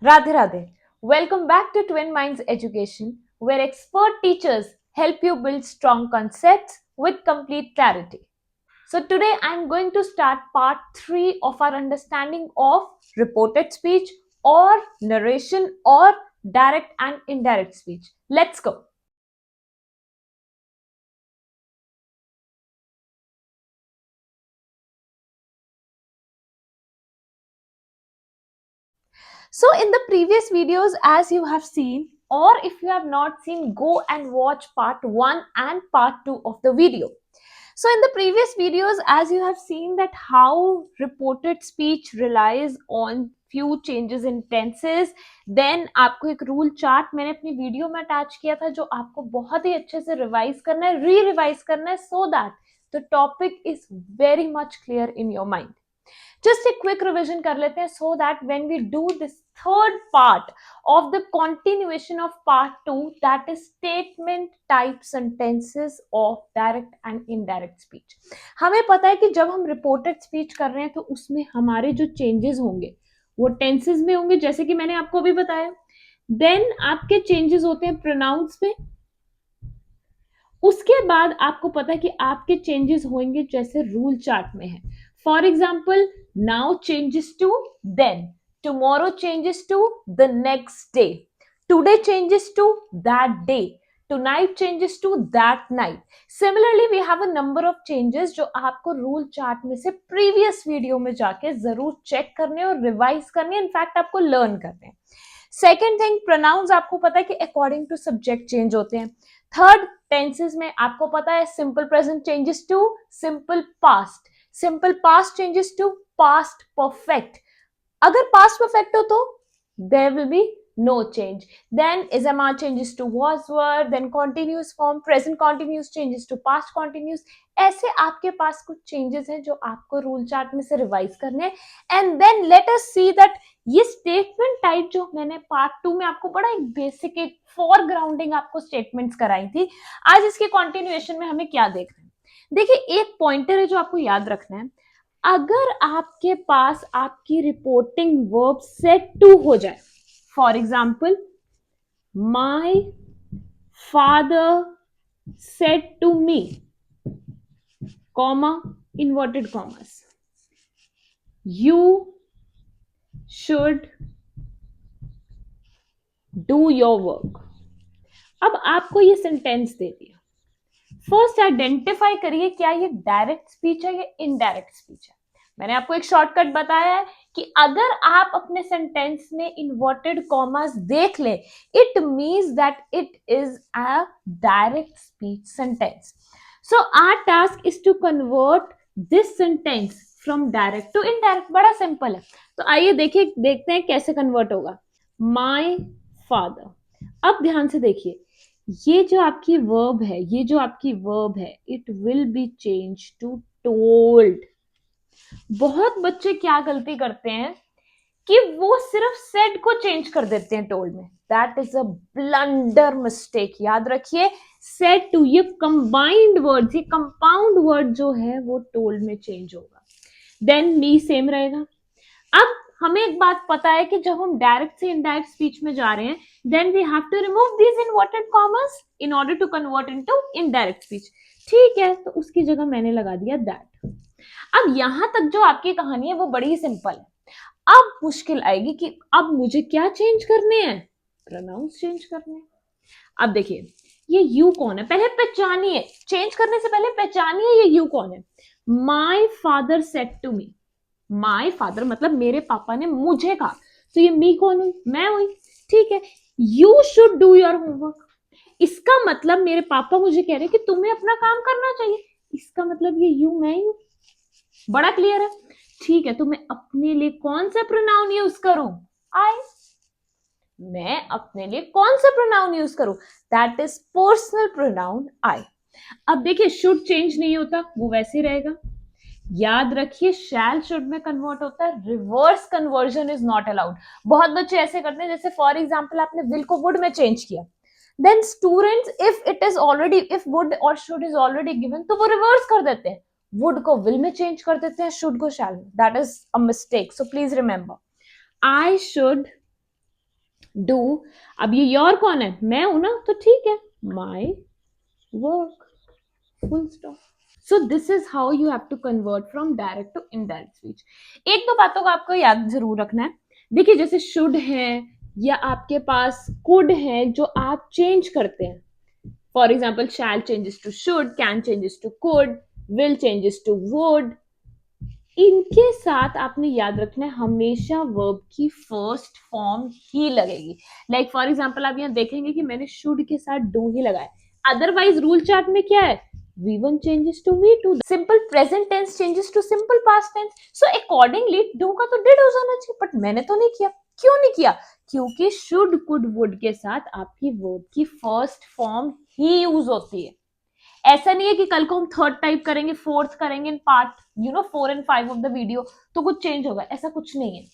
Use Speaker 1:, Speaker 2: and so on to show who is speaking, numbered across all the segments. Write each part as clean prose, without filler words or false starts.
Speaker 1: Radhe Radhe. Welcome back to Twin Minds Education, where expert teachers help you build strong concepts with complete clarity. So, today I'm going to start part 3 of our understanding of reported speech or narration or direct and indirect speech. Let's go. So, in the previous videos, as you have seen, or if you have not seen, go and watch part 1 and part 2 of the video. So in the previous videos, as you have seen that how reported speech relies on few changes in tenses, then आपको एक rule chart मैंने अपनी video में attach किया था जो आपको बहुत ही अच्छे से रिवाइज करना है, रिवाइज करना है, so that the topic is very much clear in your mind. Just a quick revision कर लेते हैं so that when we do this third part of the continuation of part 2, that is statement type sentences of direct and indirect speech. हमें पता है कि जब हम reported speech कर रहे हैं तो उसमें हमारे जो changes होंगे वो tenses में होंगे, जैसे कि मैंने आपको अभी बताया. Then आपके changes होते हैं pronouns में. उसके बाद आपको पता है कि आपके चेंजेस होंगे जैसे रूल चार्ट में है. For example, now changes to then, tomorrow changes to the next day, today changes to that day, tonight changes to that night. Similarly, we have a number of changes जो आपको rule chart में से previous video में जाके जरूर check करने और revise करने, इनफैक्ट आपको लर्न करने. सेकेंड थिंग, प्रोनाउंस आपको पता है कि अकॉर्डिंग टू सब्जेक्ट चेंज होते हैं. थर्ड, टेंसेस में आपको पता है simple present changes to simple past, simple past changes to past perfect. अगर पास्ट परफेक्ट हो तो there will be no change. Then SMR changes to was were, then continuous form, present continuous changes to past continuous. ऐसे आपके पास कुछ changes हैं जो आपको rule chart में से रिवाइज करने हैं. And then let us see that ये स्टेटमेंट टाइप जो मैंने पार्ट 2 में आपको बड़ा एक बेसिक एक फॉरग्राउंडिंग आपको स्टेटमेंट्स कराई थी, आज इसके कंटिन्यूएशन में हमें क्या देख रहे हैं. देखिए, एक पॉइंटर है जो आपको याद रखना है. अगर आपके पास आपकी रिपोर्टिंग वर्ब सेट टू हो जाए, for example, my father said to me, comma, inverted commas, you should do your work. अब आपको ये सेंटेंस दे दिया. फर्स्ट आइडेंटिफाई करिए क्या ये डायरेक्ट स्पीच है या इनडायरेक्ट स्पीच है. मैंने आपको एक शॉर्टकट बताया है कि अगर आप अपने सेंटेंस में इन्वर्टेड कॉमास देख लें, it means that it is a direct speech sentence. So our task is to convert this sentence from direct to indirect. बड़ा सिंपल है. तो आइए देखते हैं कैसे कन्वर्ट होगा. My father. अब ध्यान से देखिए, ये जो आपकी वर्ब है, it will be change to told. बहुत बच्चे क्या गलती करते हैं कि वो सिर्फ सेड को चेंज कर देते हैं टोल्ड में. That is a blunder mistake. याद रखिए, सेड टू ये कंबाइंड वर्ड, ये कंपाउंड वर्ड जो है वो टोल्ड में चेंज होगा. देन मी सेम रहेगा. अब हमें एक बात पता है कि जब हम डायरेक्ट से इनडायरेक्ट स्पीच में जा रहे हैं, then we have to remove these inverted commas in order to convert into indirect speech. ठीक है, तो उसकी जगह मैंने लगा दिया दैट. अब यहां तक जो आपकी कहानी है वो बड़ी ही सिंपल है. अब मुश्किल आएगी कि अब मुझे क्या चेंज करने हैं. प्रोनाउंस चेंज करने हैं. अब देखिए, ये यू कौन है, पहले पहचानिए. चेंज करने से पहले पहचानिए ये यू कौन है. My father said to me. My father मतलब मेरे पापा ने मुझे कहा. तो ये मी कौन हुई, मैं हुई. ठीक है. You should do your homework. इसका मतलब मेरे पापा मुझे कह रहे हैं कि तुम्हें अपना काम करना चाहिए. इसका मतलब ये यू मैं ही हूं. बड़ा क्लियर है. ठीक है, तो मैं अपने लिए कौन सा प्रोनाउन यूज करूं. आई. मैं अपने लिए कौन सा प्रोनाउन यूज करूं. दैट इज पर्सनल प्रोनाउन आई. अब देखिए, शुड चेंज नहीं होता, वो वैसे ही रहेगा. याद रखिए, शैल शुड में कन्वर्ट होता है. Reverse conversion is not allowed. बहुत बच्चे ऐसे करते हैं, जैसे फॉर एग्जाम्पल आपने विल को वुड में चेंज किया. देन स्टूडेंट्स, इफ वुड और शुड इज ऑलरेडी गिवन, तो वो रिवर्स कर देते हैं. वुड को विल में चेंज कर देते हैं, शुड को शैल में. That is a mistake. So please remember, I should do, अब ये योर कौन है, मैं हूं ना, तो ठीक है, my work, full stop. So this is how you have to convert from direct to indirect speech. एक दो बातों को आपको याद जरूर रखना है. देखिए जैसे शुड है या आपके पास कुड है जो आप चेंज करते हैं. For example shall changes to should, can changes to could, will changes to would. इनके साथ आपने याद रखना है हमेशा वर्ब की फर्स्ट फॉर्म ही लगेगी. लाइक फॉर एग्जाम्पल आप यहाँ देखेंगे कि मैंने शुड के साथ डू ही लगाया. अदरवाइज रूल चार्ट में क्या है, V1 changes to V2, simple present tense changes to simple past tense. So accordingly do का तो did हो जाना चाहिए, बट मैंने तो नहीं किया. क्यों नहीं किया? क्योंकि should, could, would के साथ आपकी verb की फर्स्ट फॉर्म ही यूज होती है. ऐसा नहीं है कि कल को हम थर्ड टाइप करेंगे, फोर्थ करेंगे in part 4 and 5 of the video तो कुछ चेंज होगा, ऐसा कुछ नहीं है.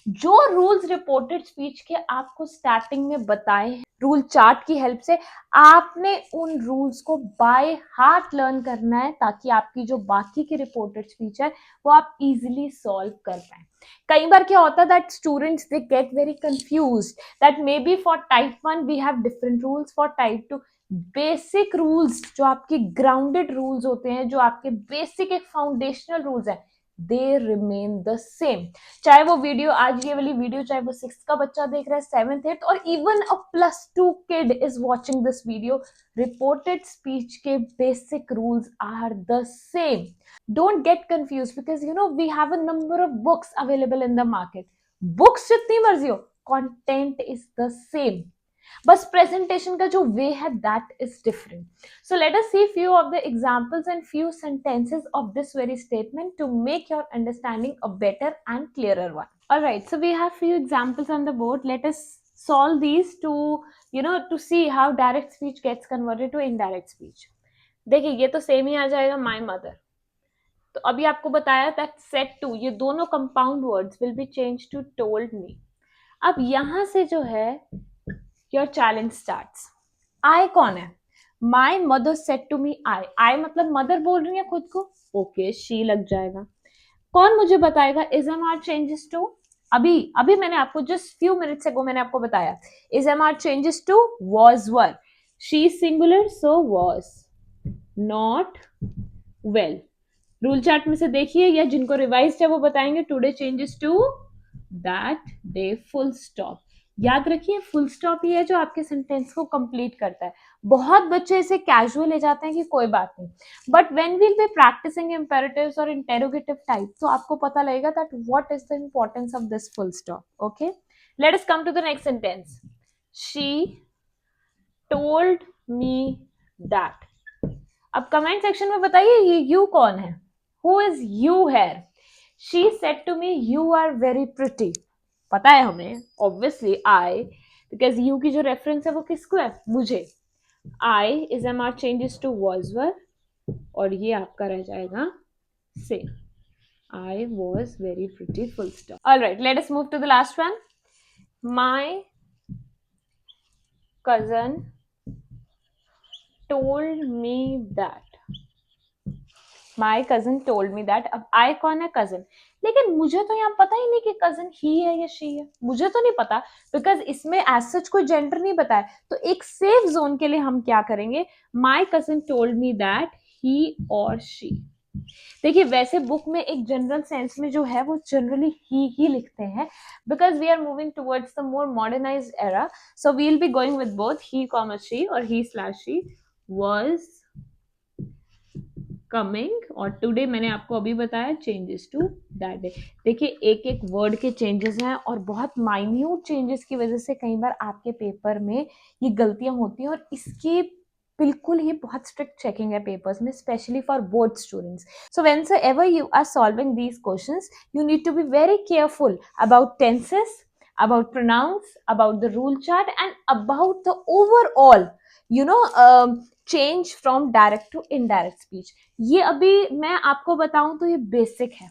Speaker 1: जो रूल्स रिपोर्टेड स्पीच के आपको स्टार्टिंग में बताए हैं रूल चार्ट की हेल्प से, आपने उन रूल्स को बाय हार्ट लर्न करना है ताकि आपकी जो बाकी की रिपोर्टेड स्पीच है वो आप इजीली सॉल्व कर पाए. कई बार क्या होता है that students they get very confused that may be for type 1 we have different rules, for type 2 basic rules जो आपके ग्राउंडेड रूल्स होते हैं, जो आपके बेसिक एक फाउंडेशनल रूल्स है, दे रिमेन द सेम. चाहे वो वीडियो, आज ये वाली वीडियो, चाहे वो 6th का बच्चा देख रहा है, 7th 8th, और even a +2 kid is watching this video, reported speech के basic rules are the same. Don't get confuse because we have a number of books available in the market. Books जितनी मर्जी हो, content is the same, बस presentation का जो way है that is different. So let us see few of the examples and few sentences of this very statement to make your understanding a better and clearer one. All right, so we have few examples on the board. Let us solve these to to see how direct speech gets converted to indirect speech. देखिए ये तो same ही आ जाएगा, my mother. तो अभी आपको बताया that said to, ये दोनों compound words will be changed to told me. अब यहां से जो है your challenge starts. I कौन है? My mother said to me I मतलब मदर बोल रही है खुद को, ओके शी लग जाएगा. कौन मुझे बताएगा is MR changes to? अभी मैंने आपको जस्ट फ्यू मिनट्स अगो मैंने आपको बताया is MR changes to was were. She singular so was, not well. Rule chart में से देखिए या जिनको रिवाइज है वो बताएंगे today changes to that day, full stop. याद रखिए फुल स्टॉप ही है जो आपके सेंटेंस को कंप्लीट करता है. बहुत बच्चे इसे कैजुअल ले जाते हैं कि कोई बात नहीं, but when we'll be practising imperatives और इंटेरोगेटिव टाइप तो आपको पता लगेगा that what is the importance of this full stop. Okay, let us come to the next sentence. She told me that. अब कमेंट सेक्शन में बताइए ये you कौन है, who is you here. She said to me you are very pretty. पता है हमें obviously I, because you की जो रेफरेंस है वो किसको है, मुझे. I is MR changes to was were और ये आपका रह जाएगा से. I was very pretty, full stop. All right, let us move to the last one. My cousin told me that. My cousin told me that. अब I कौन है, cousin. लेकिन मुझे तो यहाँ पता ही नहीं कि cousin ही है या she है, मुझे तो नहीं पता बिकॉज इसमें एज सच कोई जेंडर नहीं बताया. तो एक सेफ जोन के लिए हम क्या करेंगे, my cousin told me that he or she. देखिए वैसे बुक में एक जनरल सेंस में जो है वो जनरली ही लिखते हैं because we are moving towards the more modernized era. So we will be going with both he comma she और he slash she was coming और टुडे मैंने आपको अभी बताया चेंजेस टू दैट डे. देखिए एक एक वर्ड के चेंजेस हैं और बहुत माइन्यूट चेंजेस की वजह से कई बार आपके पेपर में ये गलतियां होती हैं और इसकी बिल्कुल ही बहुत स्ट्रिक्ट चेकिंग है पेपर्स में, specially for both students. So whenever you are solving these questions you need to be very careful about tenses, about pronouns, about the rule chart and about the overall change from direct to indirect speech. ये अभी मैं आपको बताऊं तो ये basic है.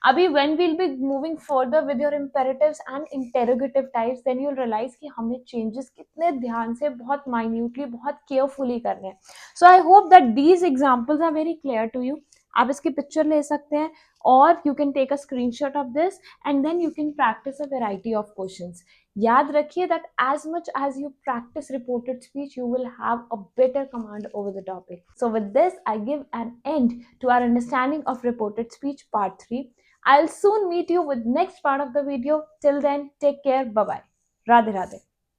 Speaker 1: अभी when we'll be moving further with your imperatives and interrogative types then you'll realize कि हमें changes कितने ध्यान से बहुत minutely बहुत carefully करने हैं. So I hope that these examples are very clear to you. आप इसकी पिक्चर ले सकते हैं और you can take a screenshot of this and then you can practice a variety of questions. याद रखिए that as much as you practice reported speech, you will have a better command over the topic. So with this, I give an end to our understanding of reported speech part 3. I'll soon meet you with next part of the video. Till then, take care. Bye bye. Radhe Radhe.